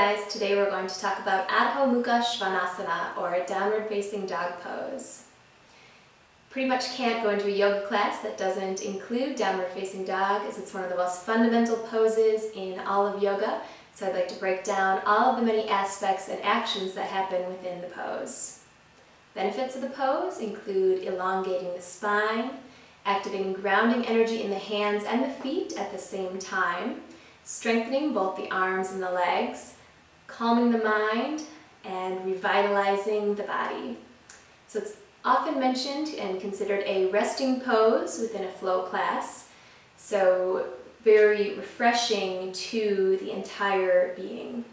guys, today we're going to talk about Adho Mukha Svanasana, or a downward facing dog pose. Pretty much can't go into a yoga class that doesn't include downward facing dog, as it's one of the most fundamental poses in all of yoga. So I'd like to break down all of the many aspects and actions that happen within the pose. Benefits of the pose include elongating the spine, activating grounding energy in the hands and the feet at the same time, strengthening both the arms and the legs, calming the mind, and revitalizing the body. So it's often mentioned and considered a resting pose within a flow class, so very refreshing to the entire being.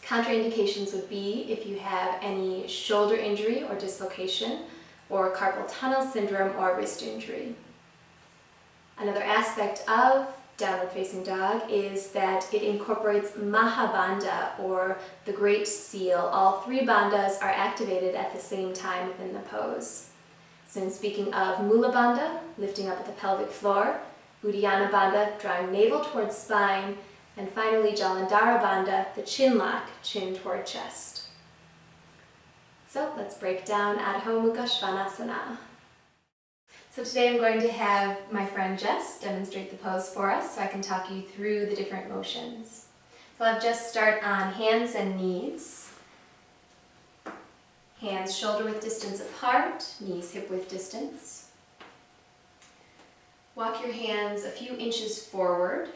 Contraindications would be if you have any shoulder injury or dislocation, or carpal tunnel syndrome or wrist injury. Another aspect of downward facing dog is that it incorporates Mahabandha, or the Great Seal. All three bandhas are activated at the same time within the pose. So in speaking of Mula Bandha, lifting up at the pelvic floor, Uddiyana Bandha, drawing navel towards spine, and finally Jalandhara Bandha, the chin lock, chin toward chest. So let's break down Adho Mukha Svanasana. So today I'm going to have my friend Jess demonstrate the pose for us so I can talk you through the different motions. So I'll have Jess start on hands and knees. Hands shoulder width distance apart, knees hip width distance. Walk your hands a few inches forward.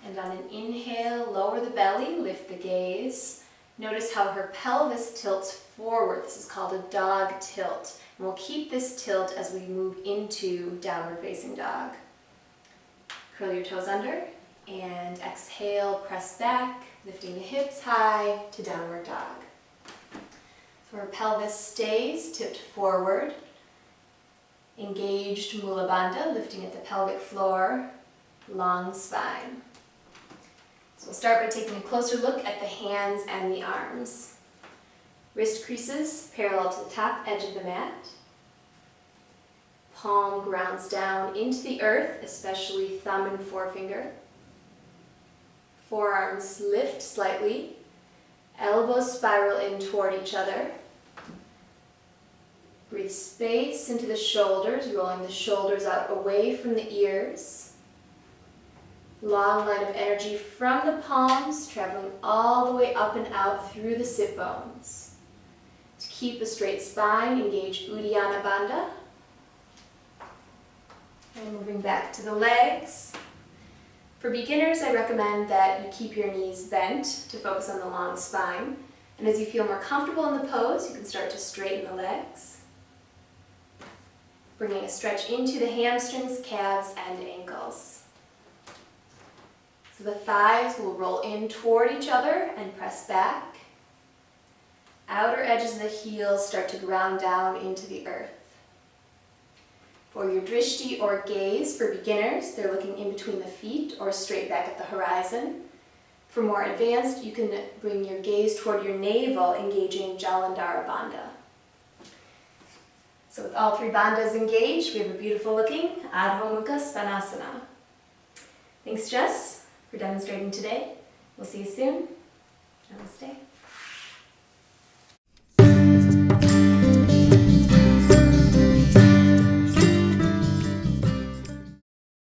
And on an inhale, lower the belly, lift the gaze. Notice how her pelvis tilts forward. This is called a dog tilt. And we'll keep this tilt as we move into downward facing dog. Curl your toes under and exhale, press back, lifting the hips high to downward dog. So her pelvis stays tipped forward. Engaged Mula Bandha, lifting at the pelvic floor, long spine. So we'll start by taking a closer look at the hands and the arms. Wrist creases parallel to the top edge of the mat. Palm grounds down into the earth, especially thumb and forefinger. Forearms lift slightly. Elbows spiral in toward each other. Breathe space into the shoulders, rolling the shoulders out away from the ears. Long line of energy from the palms, traveling all the way up and out through the sit bones. To keep a straight spine, engage Uddiyana Bandha. And moving back to the legs. For beginners, I recommend that you keep your knees bent to focus on the long spine. And as you feel more comfortable in the pose, you can start to straighten the legs. Bringing a stretch into the hamstrings, calves, and ankles. So the thighs will roll in toward each other and press back. Outer edges of the heels start to ground down into the earth. For your drishti or gaze, for beginners, they're looking in between the feet or straight back at the horizon. For more advanced, you can bring your gaze toward your navel, engaging Jalandhara Bandha. So with all three bandhas engaged, we have a beautiful looking Adho Mukha Svanasana. Thanks, Jess, for demonstrating today. We'll see you soon. Namaste.